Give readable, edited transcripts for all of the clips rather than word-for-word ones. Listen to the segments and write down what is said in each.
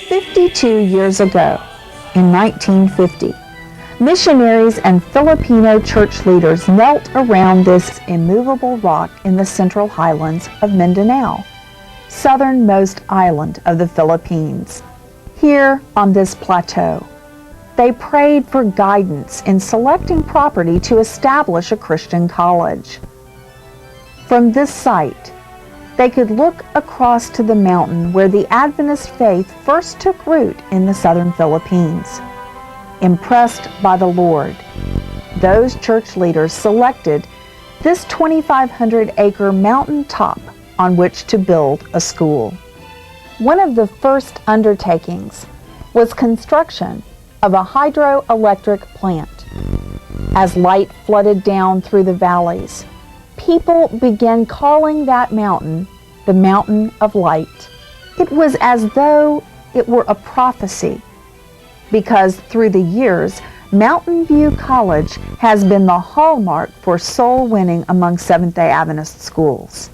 52 years ago, in 1950, missionaries and Filipino church leaders knelt around this immovable rock in the central highlands of Mindanao, southernmost island of the Philippines. Here on this plateau, they prayed for guidance in selecting property to establish a Christian college. From this site, they could look across to the mountain where the Adventist faith first took root in the southern Philippines. Impressed by the Lord, those church leaders selected this 2,500-acre mountain top on which to build a school. One of the first undertakings was construction of a hydroelectric plant. As light flooded down through the valleys, people began calling that mountain the Mountain of Light. It was as though it were a prophecy, because through the years, Mountain View College has been the hallmark for soul winning among Seventh-day Adventist schools.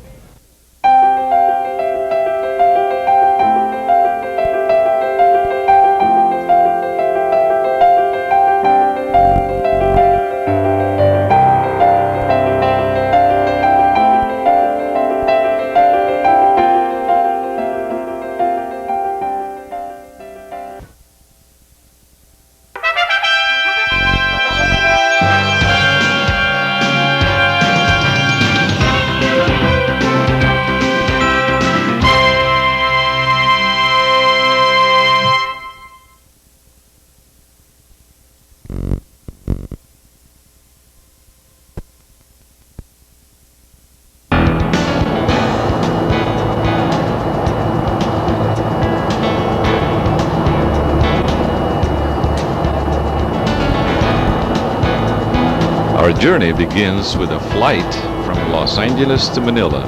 Our journey begins with a flight from Los Angeles to Manila,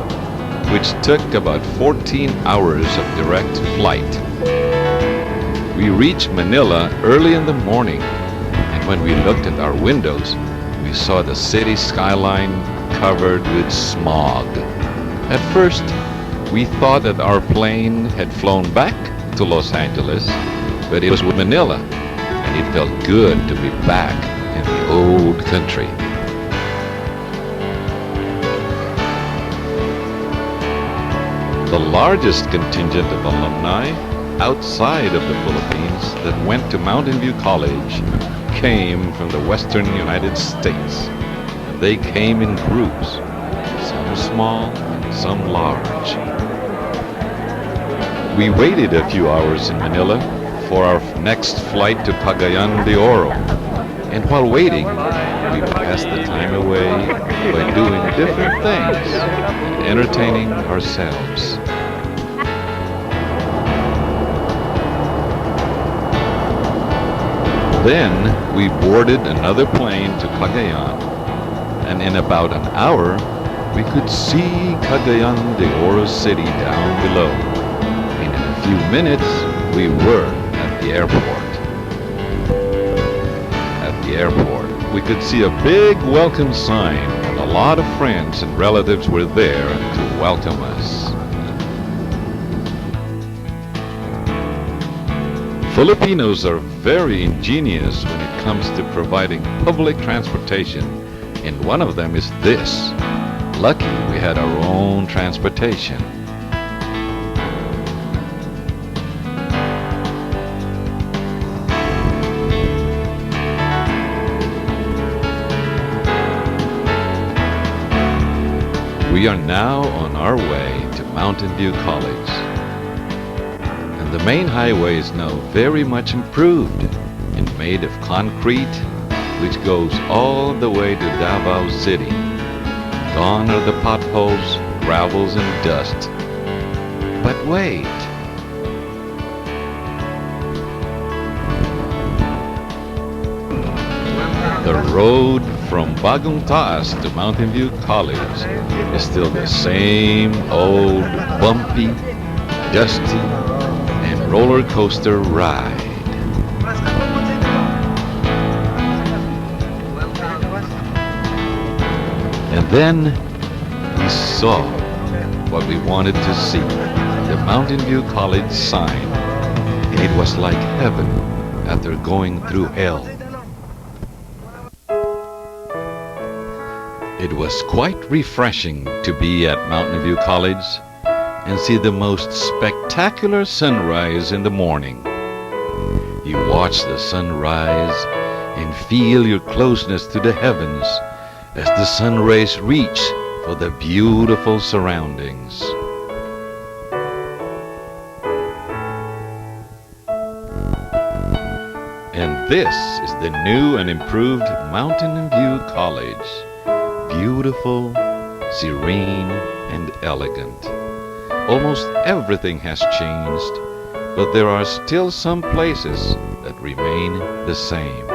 which took about 14 hours of direct flight. We reached Manila early in the morning, and when we looked at our windows, we saw the city skyline covered with smog. At first, we thought that our plane had flown back to Los Angeles, but it was Manila, and it felt good to be back in the old country. The largest contingent of alumni outside of the Philippines that went to Mountain View College came from the western United States. They came in groups, some small, some large. We waited a few hours in Manila for our next flight to Cagayan de Oro. And while waiting, we passed the time away by doing different things and entertaining ourselves. Then we boarded another plane to Cagayan, and in about an hour, we could see Cagayan de Oro City down below. And in a few minutes, we were at the airport. We could see a big welcome sign, and a lot of friends and relatives were there to welcome us. Filipinos are very ingenious when it comes to providing public transportation, and one of them is this. Lucky we had our own transportation. We are now on our way to Mountain View College. And the main highway is now very much improved and made of concrete, which goes all the way to Davao City. Gone are the potholes, gravels, and dust. But wait! The road from Bagong Taas to Mountain View College is still the same old bumpy, dusty, and roller coaster ride. And then we saw what we wanted to see, the Mountain View College sign. It was like heaven after going through hell. It was quite refreshing to be at Mountain View College and see the most spectacular sunrise in the morning. You watch the sun rise and feel your closeness to the heavens as the sun rays reach for the beautiful surroundings. And this is the new and improved Mountain View College. Beautiful, serene, and elegant. Almost everything has changed, but there are still some places that remain the same.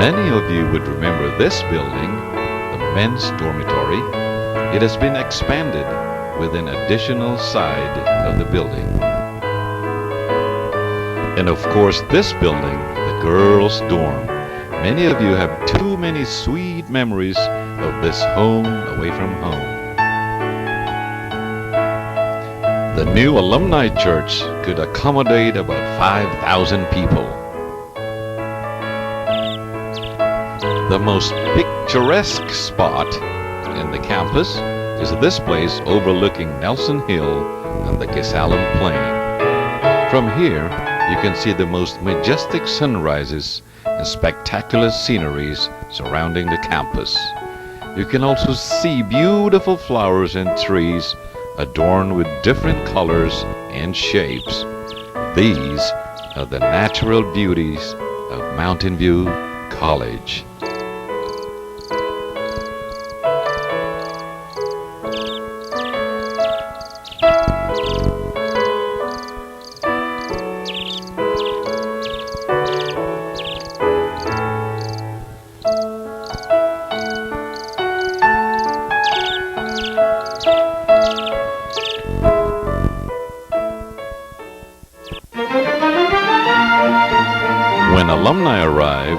Many of you would remember this building, the men's dormitory. It has been expanded with an additional side of the building. And of course this building, the girls' dorm. Many of you have too many sweet memories of this home away from home. The new alumni church could accommodate about 5,000 people. The most picturesque spot in the campus is this place overlooking Nelson Hill and the Gisalem Plain. From here, you can see the most majestic sunrises and spectacular sceneries surrounding the campus. You can also see beautiful flowers and trees adorned with different colors and shapes. These are the natural beauties of Mountain View College. When alumni arrive,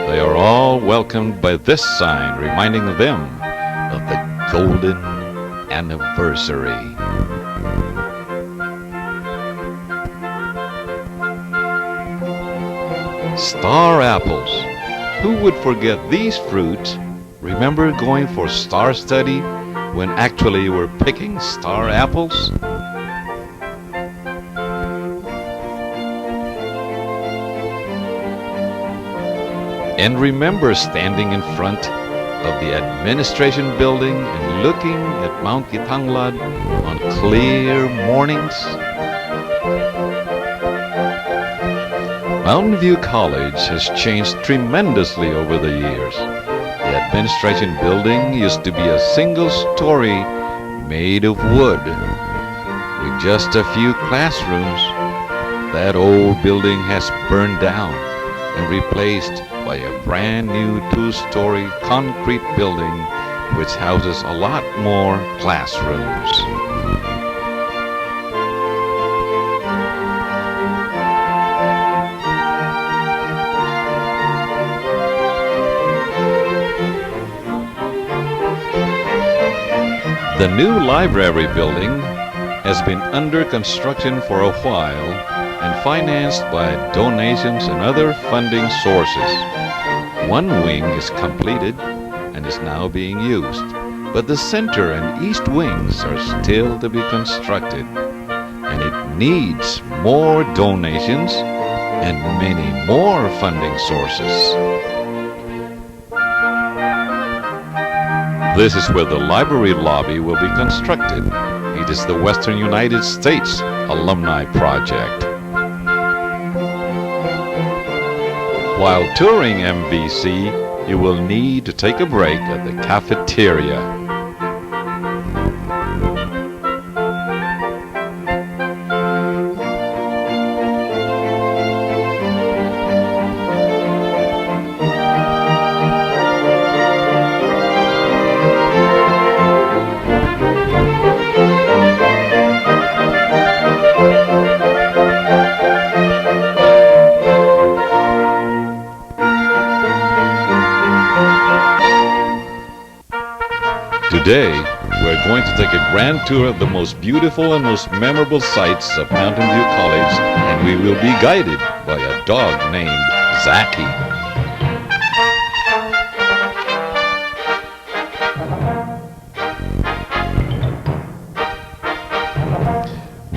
they are all welcomed by this sign reminding them of the golden anniversary. Star apples. Who would forget these fruits? Remember going for star study when actually you were picking star apples? And remember standing in front of the administration building and looking at Mount Kitanglad on clear mornings? Mountain View College has changed tremendously over the years. The administration building used to be a single story made of wood with just a few classrooms. That old building has burned down and replaced by a brand new two-story concrete building which houses a lot more classrooms. The new library building has been under construction for a while and financed by donations and other funding sources. One wing is completed and is now being used, but the center and east wings are still to be constructed, and it needs more donations and many more funding sources. This is where the library lobby will be constructed. It is the Western United States Alumni Project. While touring MVC, you will need to take a break at the cafeteria. Today, we're going to take a grand tour of the most beautiful and most memorable sights of Mountain View College, and we will be guided by a dog named Zachy.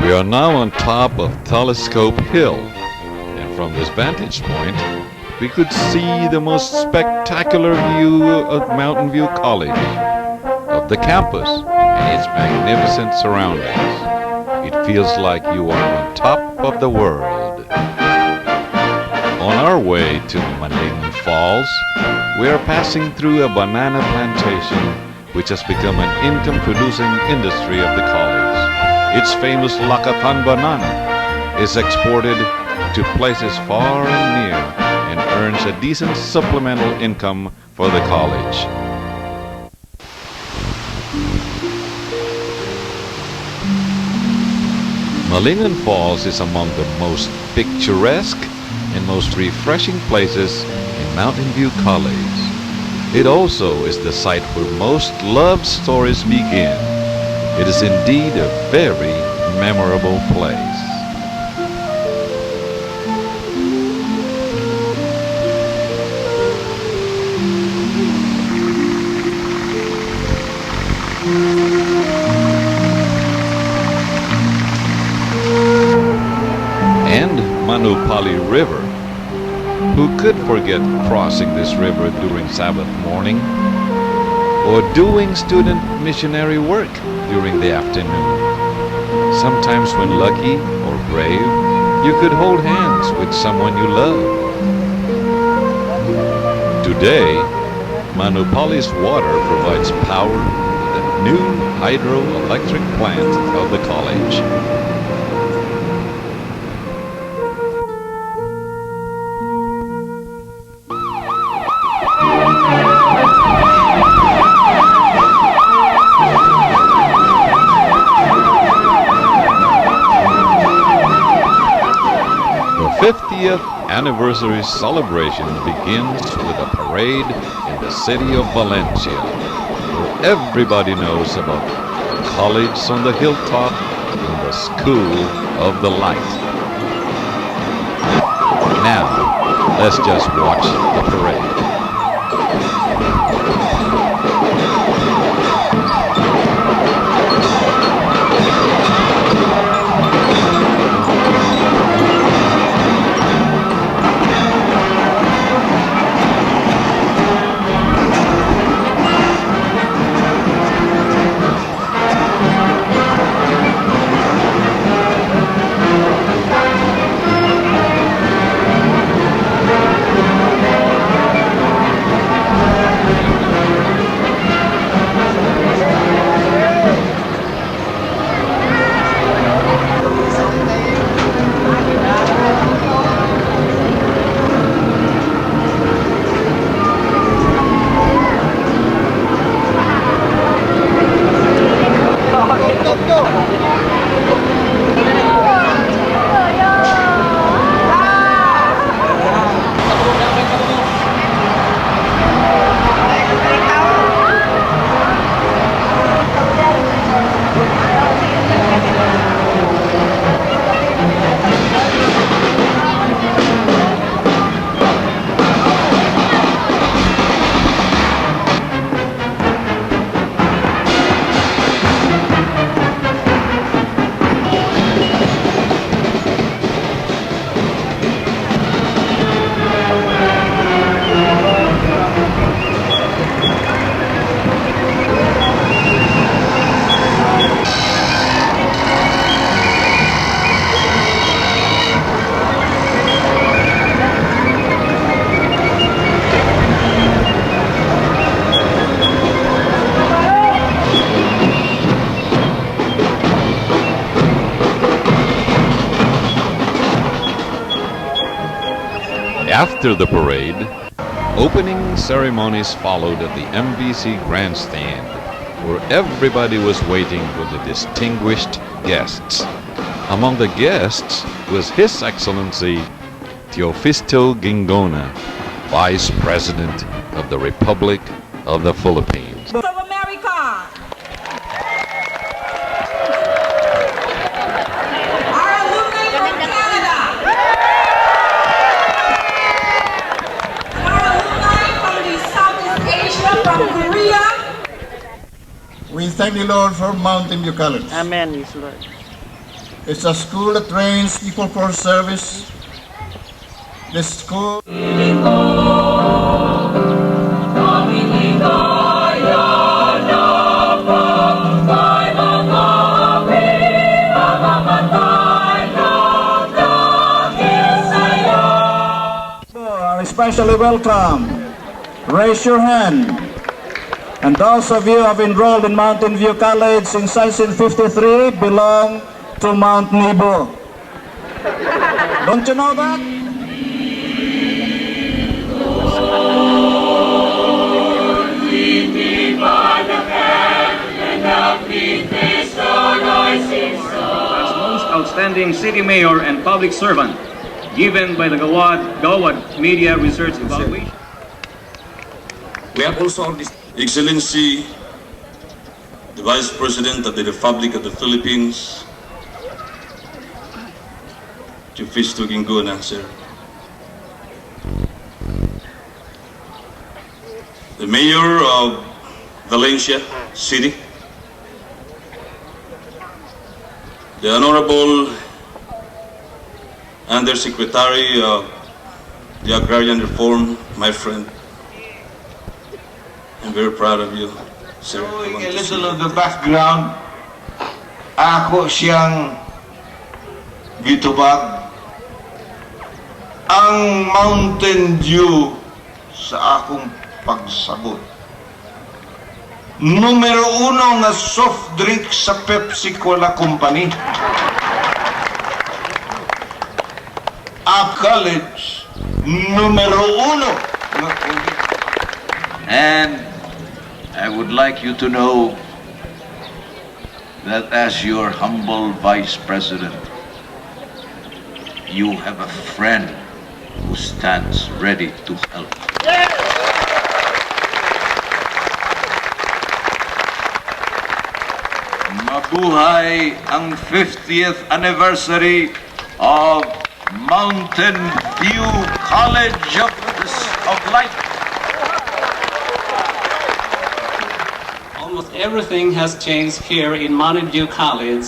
We are now on top of Telescope Hill, and from this vantage point, we could see the most spectacular view of Mountain View College, of the campus and its magnificent surroundings. It feels like you are on top of the world. On our way to Manlingan Falls, we are passing through a banana plantation which has become an income-producing industry of the college. Its famous Lacatan banana is exported to places far and near and earns a decent supplemental income for the college. Manlingan Falls is among the most picturesque and most refreshing places in Mountain View College. It also is the site where most love stories begin. It is indeed a very memorable place. And Manupali River. Who could forget crossing this river during Sabbath morning or doing student missionary work during the afternoon? Sometimes when lucky or brave, you could hold hands with someone you love. Today, Manupali's water provides power to the new hydroelectric plant of the college. The 50th anniversary celebration begins with a parade in the city of Valencia, where everybody knows about the college on the hilltop and the School of the Light. Now, let's just watch the parade. After the parade, opening ceremonies followed at the MVC grandstand, where everybody was waiting for the distinguished guests. Among the guests was His Excellency Teofisto Gingona, Vice President of the Republic of the Philippines. Of America! Canada. Our alumni from Canada. And our alumni from the Southeast Asia, from Korea. We thank the Lord for Mountain View College. Amen, yes, Lord. It's a school that trains people for service. The school are especially welcome. Raise your hand. And those of you who have enrolled in Mountain View College since 1953 belong to Mount Nebo. Don't you know that? As most outstanding city mayor and public servant, given by the Gawad Media Research Evaluation. We have also His Excellency, the Vice President of the Republic of the Philippines, Chief Fisto Ginggona, sir. The Mayor of Valencia City, the Honorable Undersecretary of the Agrarian Reform, my friend. I'm very proud of you, sir. Knowing a little of the background, ako siyang gitubag ang Mountain Dew sa akong pagsagot. Numero 1 nga soft drink sa Pepsi Cola Company. A college, numero 1 nga college. And I would like you to know that as your humble Vice President, you have a friend who stands ready to help. Mabuhay ang 50th anniversary of Mountain View College of Light. Almost everything has changed here in Mountain View College,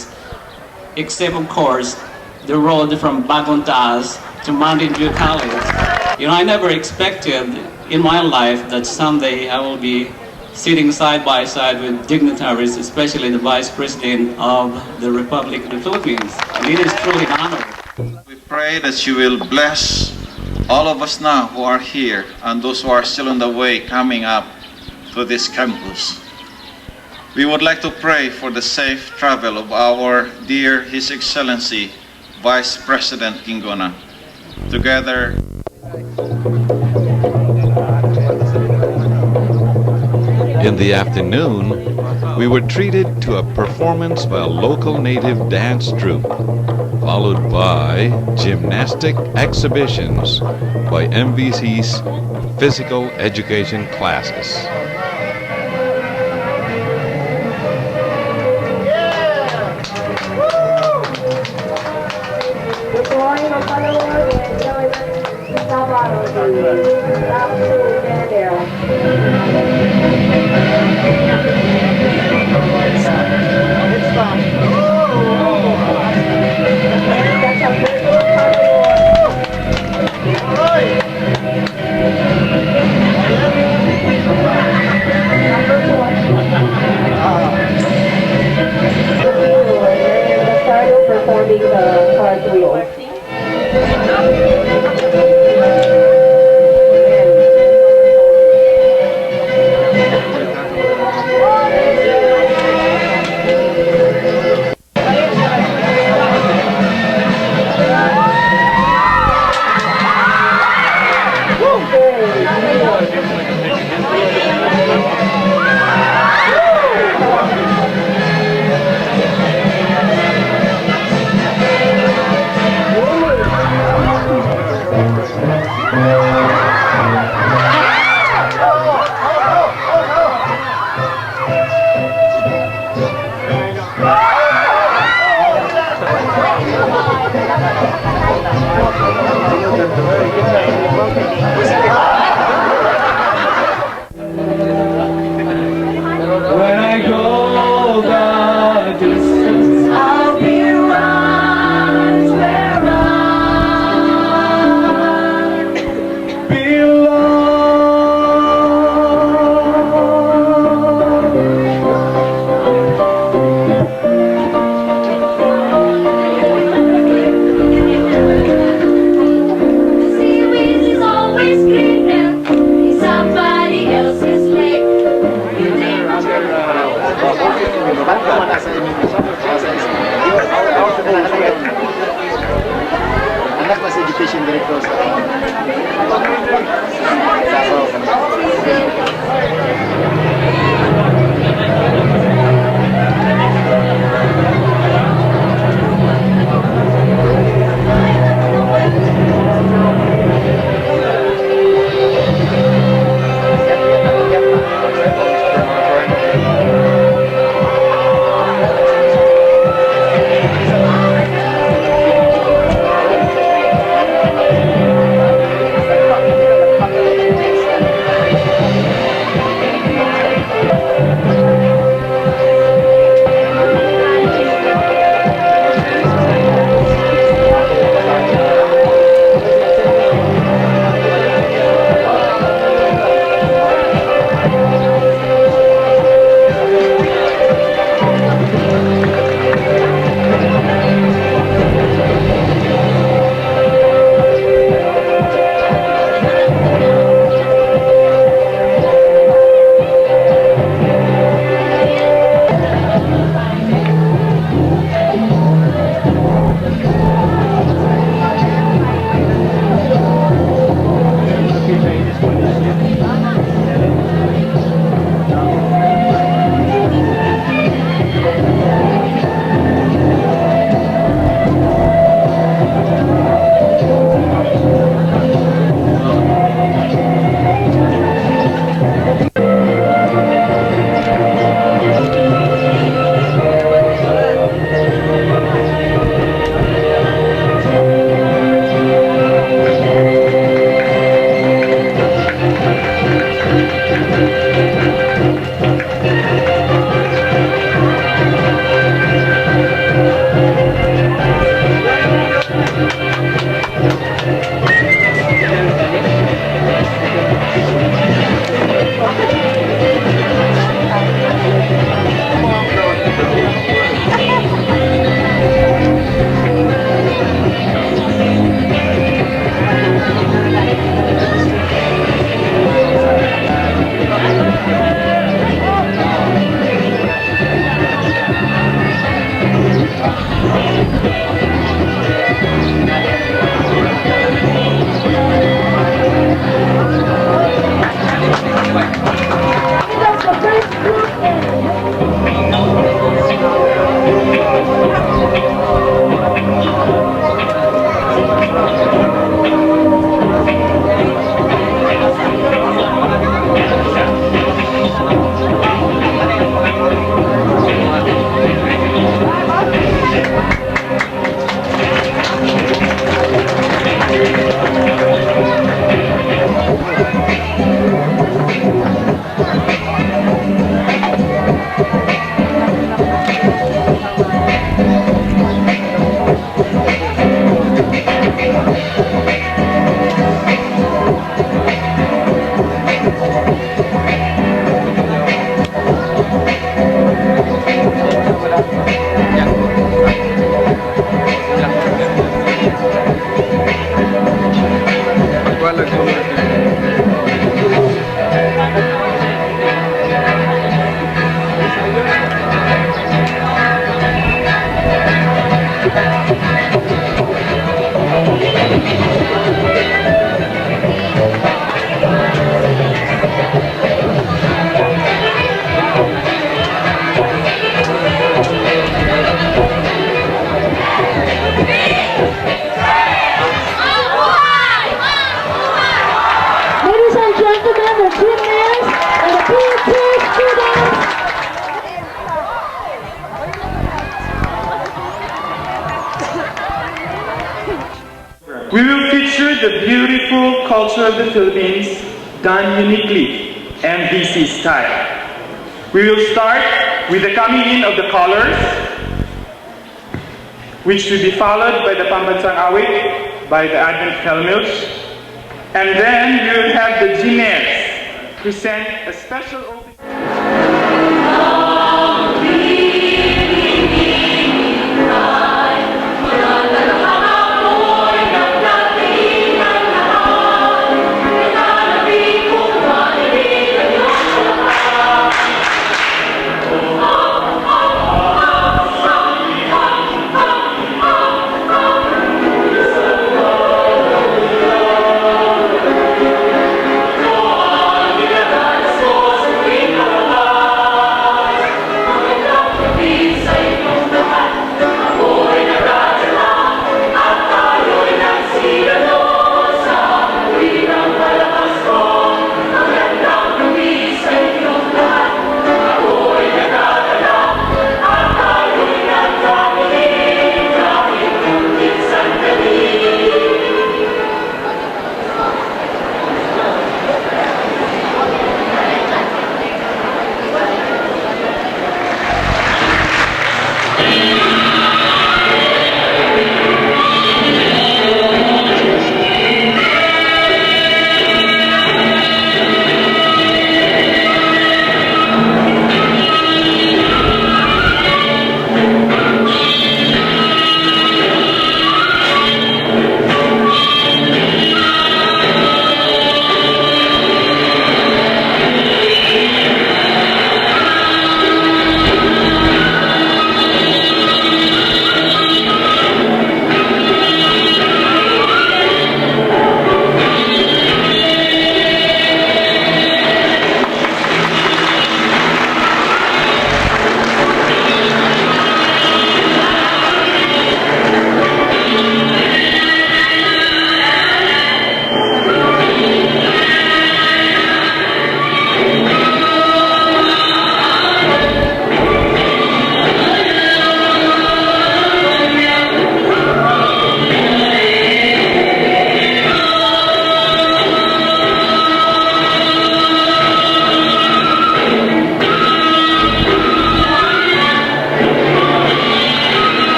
except of course the road from Bagontas to Mountain View College. You know, I never expected in my life that someday I will be sitting side by side with dignitaries, especially the Vice President of the Republic of the Philippines. And it is truly an honor. We pray that you will bless all of us now who are here and those who are still on the way coming up to this campus. We would like to pray for the safe travel of our dear His Excellency, Vice President Ginggona. Together, In the afternoon, we were treated to a performance by a local native dance troupe, followed by gymnastic exhibitions by MVC's physical education classes. Performing the cartwheels. We will feature the beautiful culture of the Philippines done uniquely MVC style. We will start with the coming in of the colors, which will be followed by the Pambansang Awit by the Advent Helmets, and then we will have the Ginaires present a special opening. We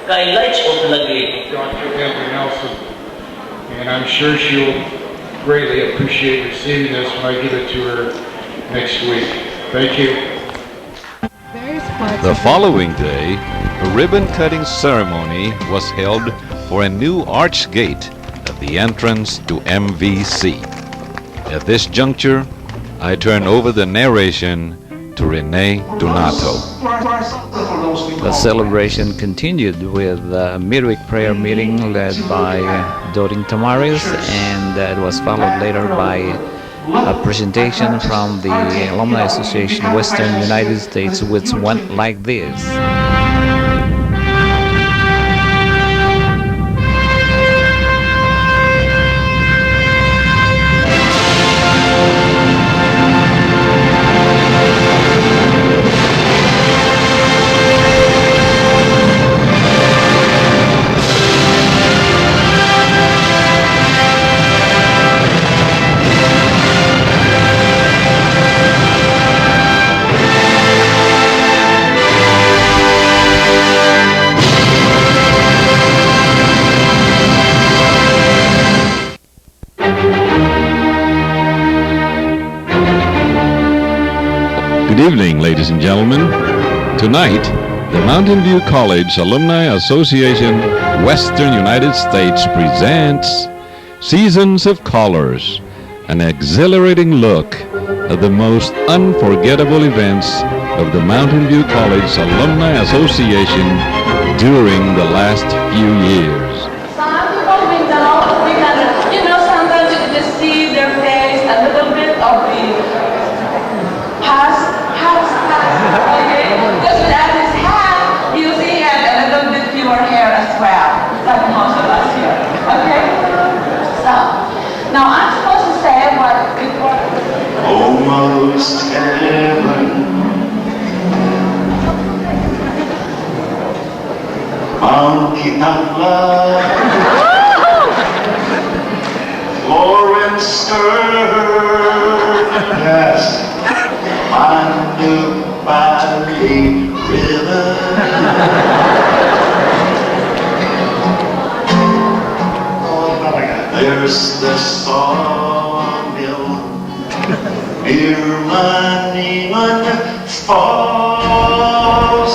ka-enlarge o kalagay. Dr. Emily Nelson, and I'm sure she'll greatly appreciate receiving this when I give it to her next week. Thank you. The following day, a ribbon-cutting ceremony was held for a new arch gate at the entrance to MVC. At this juncture, I turn over the narration to Rene Donato. The celebration continued with a midweek prayer meeting led by Doting Tamaris, and it was followed later by a presentation from the Alumni Association Western United States, which went like this. Good evening, ladies and gentlemen. Tonight, the Mountain View College Alumni Association Western United States presents Seasons of Colors, an exhilarating look at the most unforgettable events of the Mountain View College Alumni Association during the last few years. Some people we can, sometimes you just see their face, a little bit of the past, okay? Because without his hat, you see he had a little bit fewer hair as well, like most of us here, okay? So, now I'm supposed to say what before. Almost heaven. Mount Kitangla, Florence Stern, yes, Mandu Valley River. There's the sawmill near Maniman Falls.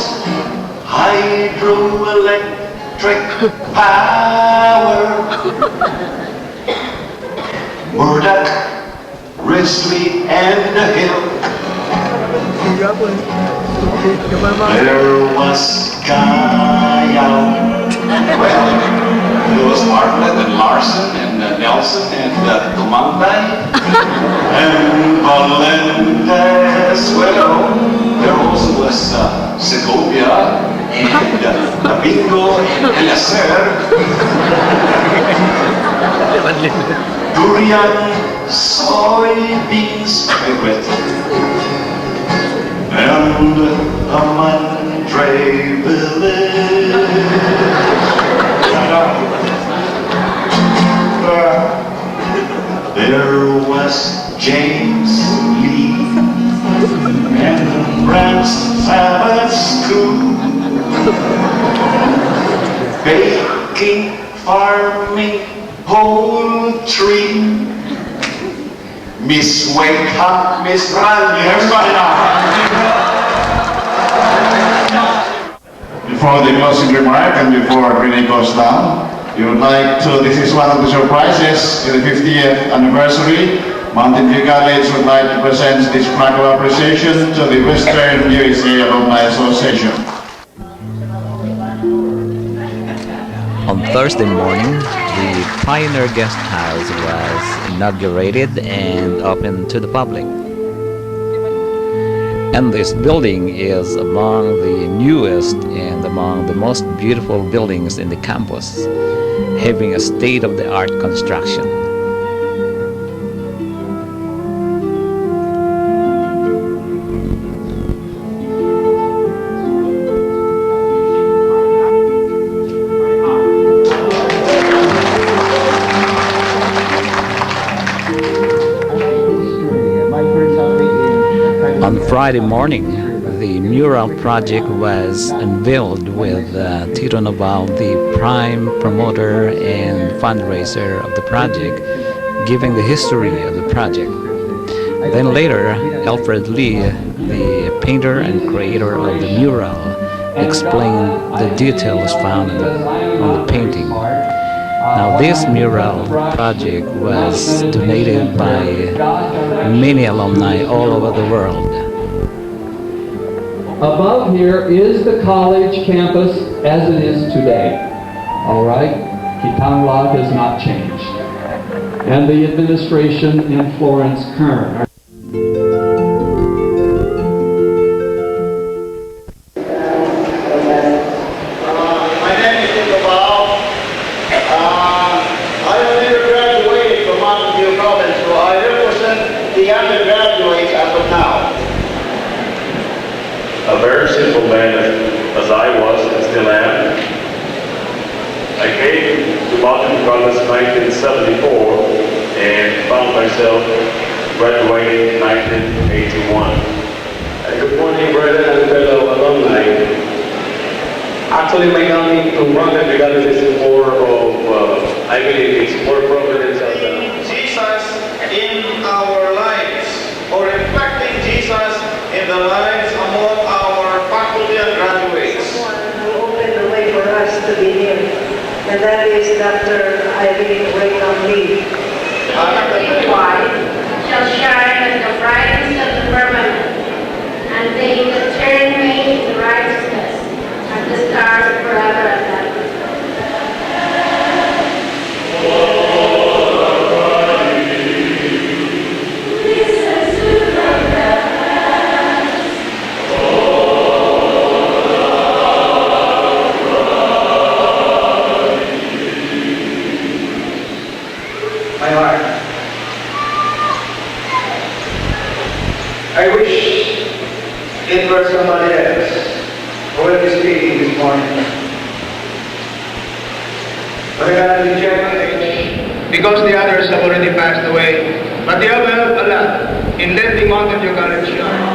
Hydroelectric power. Murdoch, Risley, and the Hill. There was Kyle. Well, there was Bartlett and Larson and Nelson and Tumangay and Valentes. Well, there also was Segovia and Domingo and Elacer. Durian, soybeans, wait, and a Mandre village. There was James Lee and Brand's Sabbath School, baking, farming, poultry. Miss Wake Up, Miss Randy, everybody now. Before the closing remark and before Renee goes down, we would like to, this is one of the surprises in the 50th anniversary. Mountain View College would like to present this plaque of appreciation to the Western USA Alumni Association. On Thursday morning, the Pioneer Guest House was inaugurated and opened to the public. And this building is among the newest and among the most beautiful buildings in the campus, having a state-of-the-art construction. On Friday morning, the mural project was unveiled with Tito Noval, the prime promoter and fundraiser of the project, giving the history of the project. Then later, Alfred Lee, the painter and creator of the mural, explained the details found on the painting. Now, this mural project was donated by many alumni all over the world. Above here is the college campus as it is today. All right? Kitangla has not changed. And the administration in Florence Kern. A very simple man as I was and still am. I came to Mountain View College in 1974 and found myself graduating in 1981. Good morning, brother and fellow alumni. Actually, my coming to Mountain View College is more of, I believe it's more providence of Jesus in our lives, or reflecting Jesus in the lives among our faculty and graduates. Someone who opened the way for us to be here, and that is Dr. Irene Waycom Lee. White shall shine as the brightness of the firmament, and they that turn me to righteousness, and the stars forever and ever. my heart. I wish it were somebody else who will be speaking this morning. But I cannot reject it because the others have already passed away. But they have helped a lot in letting Mountain View College shine.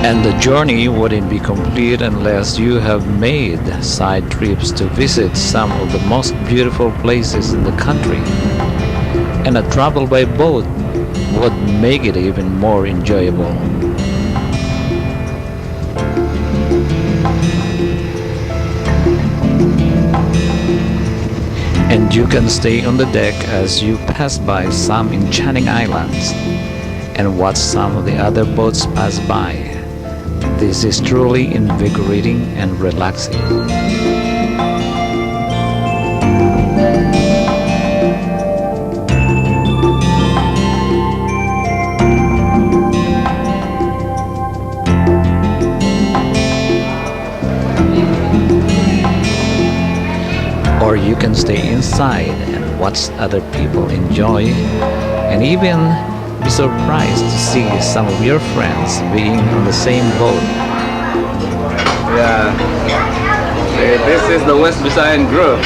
And the journey wouldn't be complete unless you have made side trips to visit some of the most beautiful places in the country. And a travel by boat would make it even more enjoyable. And you can stay on the deck as you pass by some enchanting islands and watch some of the other boats pass by. This is truly invigorating and relaxing. Or you can stay inside and watch other people enjoy and even be surprised to see some of your friends being on the same boat. Yeah. This is the West Visayan group.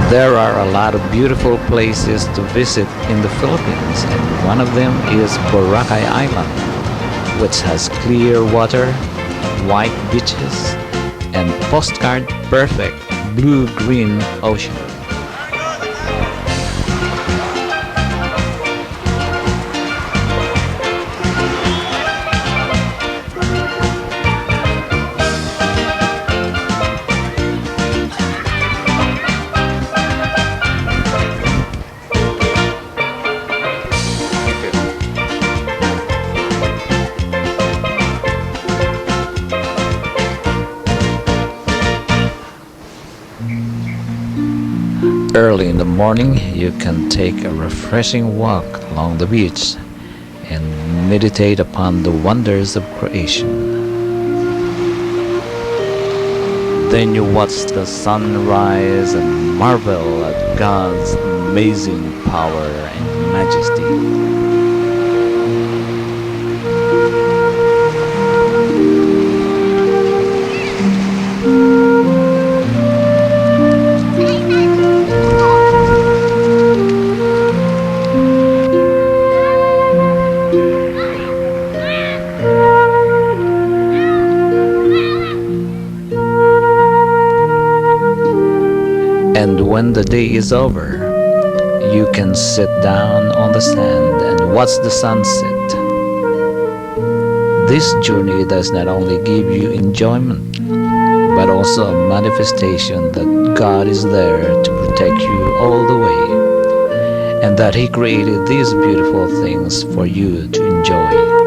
There are a lot of beautiful places to visit in the Philippines, and one of them is Boracay Island, which has clear water, white beaches, and postcard-perfect blue-green ocean. Early in the morning, you can take a refreshing walk along the beach and meditate upon the wonders of creation. Then you watch the sunrise and marvel at God's amazing power and majesty. And when the day is over, you can sit down on the sand and watch the sunset. This journey does not only give you enjoyment, but also a manifestation that God is there to protect you all the way, and that He created these beautiful things for you to enjoy.